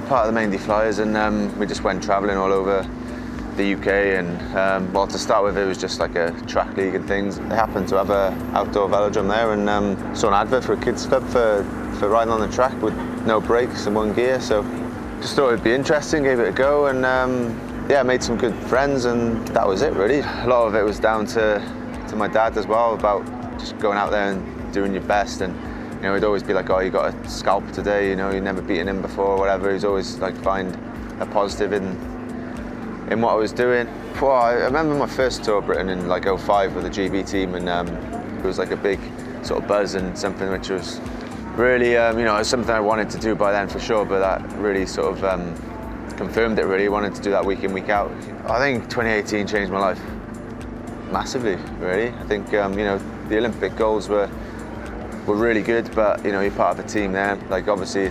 part of the Maindy Flyers, and we just went travelling all over the UK. And well, to start with, it was just like a track league and things. They happened to have a outdoor velodrome there, and saw an advert for a kids club for riding on the track with no brakes and one gear. So just thought it'd be interesting, gave it a go, and yeah, made some good friends, and that was it really. A lot of it was down to my dad as well, about just going out there and doing your best. And you know, he'd always be like, oh, you got a scalp today, you know, you've never beaten him before or whatever. He's always like find a positive in what I was doing. Well, I remember my first tour of Britain in like 05 with the GB team, and it was like a big sort of buzz and something which was really, you know, it was something I wanted to do by then for sure, but that really sort of confirmed it really. Wanted to do that week in, week out. I think 2018 changed my life massively, really. I think, you know, the Olympic goals were really good, but, you know, you're part of the team there. Like, obviously,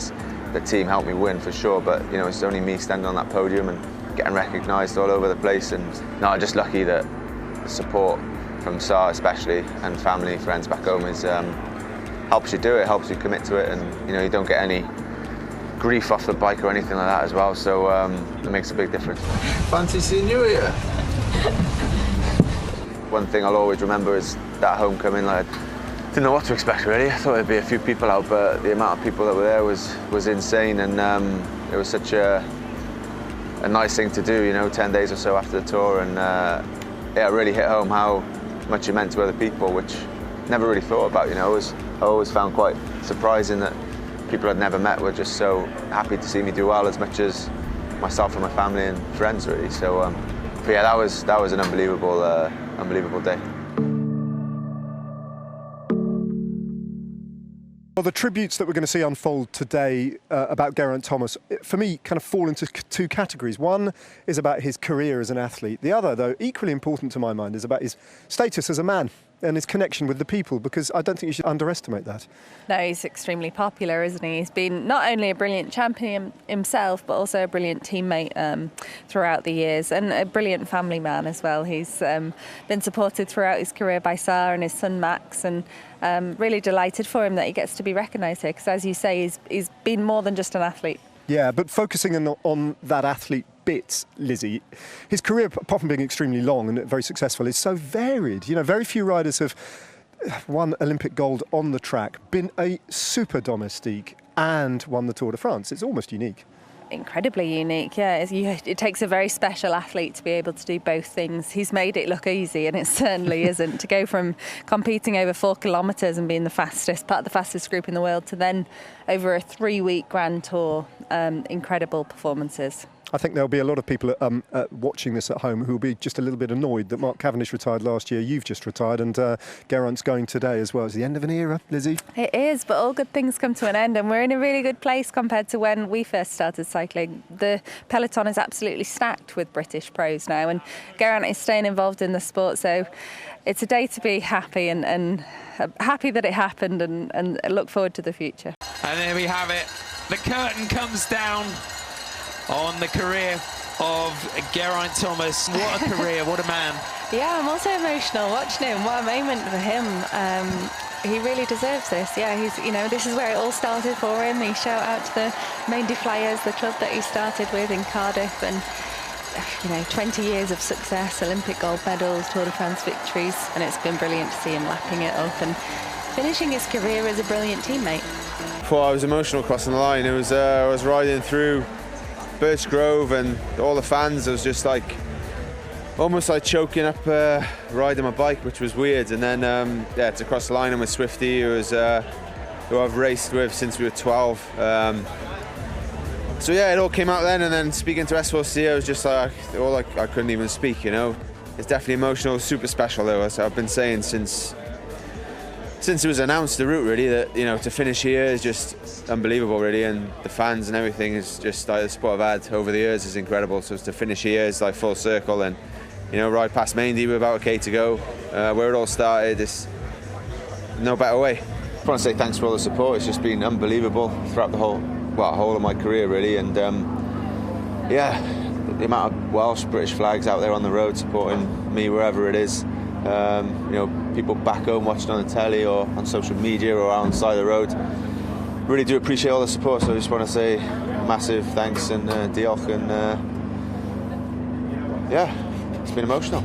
the team helped me win for sure, but, you know, it's only me standing on that podium and getting recognised all over the place. And no, I'm just lucky that the support from SAR especially, and family, friends back home is helps you do it, helps you commit to it, and you know, you don't get any grief off the bike or anything like that as well, so it makes a big difference. Fancy seeing you here. One thing I'll always remember is that homecoming. Like, I didn't know what to expect really. I thought there'd be a few people out, but the amount of people that were there was insane, and it was such a nice thing to do, you know, 10 days or so after the tour, and yeah, it really hit home how much it meant to other people, which I never really thought about, you know. I always found quite surprising that people I'd never met were just so happy to see me do well, as much as myself and my family and friends really. So but yeah, that was an unbelievable day. Well, the tributes that we're going to see unfold today about Geraint Thomas, for me, kind of fall into two categories. One is about his career as an athlete. The other, though, equally important to my mind, is about his status as a man and his connection with the people, because I don't think you should underestimate that. No, he's extremely popular, isn't he? He's been not only a brilliant champion himself, but also a brilliant teammate throughout the years, and a brilliant family man as well. He's been supported throughout his career by Sarah and his son Max, and really delighted for him that he gets to be recognised here, because as you say, he's been more than just an athlete. Yeah, but focusing on that athlete bit, Lizzie, his career, apart from being extremely long and very successful, is so varied. You know, very few riders have won Olympic gold on the track, been a super domestique, and won the Tour de France. It's almost unique. Incredibly unique, yeah. It takes a very special athlete to be able to do both things. He's made it look easy, and it certainly isn't. To go from competing over 4 kilometres and being the fastest, part of the fastest group in the world, to then over a 3-week Grand Tour, incredible performances. I think there'll be a lot of people watching this at home who will be just a little bit annoyed that Mark Cavendish retired last year, you've just retired, and Geraint's going today as well. It's the end of an era, Lizzie. It is, but all good things come to an end, and we're in a really good place compared to when we first started cycling. The peloton is absolutely stacked with British pros now, and Geraint is staying involved in the sport, so it's a day to be happy and happy that it happened, and look forward to the future. And there we have it. The curtain comes down on the career of Geraint Thomas. What a career, what a man. Yeah, I'm also emotional watching him. What a moment for him. He really deserves this. Yeah, you know, this is where it all started for him. He shout out to the Maindy Flyers, the club that he started with in Cardiff, and you know, 20 years of success, Olympic gold medals, Tour de France victories, and it's been brilliant to see him lapping it up and finishing his career as a brilliant teammate. Before I was emotional crossing the line. It was I was riding through Birch Grove, and all the fans, I was just like almost like choking up riding my bike, which was weird. And then yeah, to cross the line, I'm with Swifty, who I've raced with since we were 12. So yeah, it all came out then, and then speaking to S4C, I was just like, I couldn't even speak, you know. It's definitely emotional, super special though. So I've been saying since it was announced, the route really, that, you know, to finish here is just unbelievable really, and the fans and everything is just like the support I've had over the years is incredible. So to finish here is like full circle, and you know, ride past Maindy with about a K to go, where it all started, is no better way. I want to say thanks for all the support. It's just been unbelievable throughout the whole of my career really, and yeah, the amount of Welsh, British flags out there on the road supporting me wherever it is. You know, people back home watching on the telly or on social media or out on the side of the road. Really do appreciate all the support, so I just want to say massive thanks and diolch, and yeah, it's been emotional.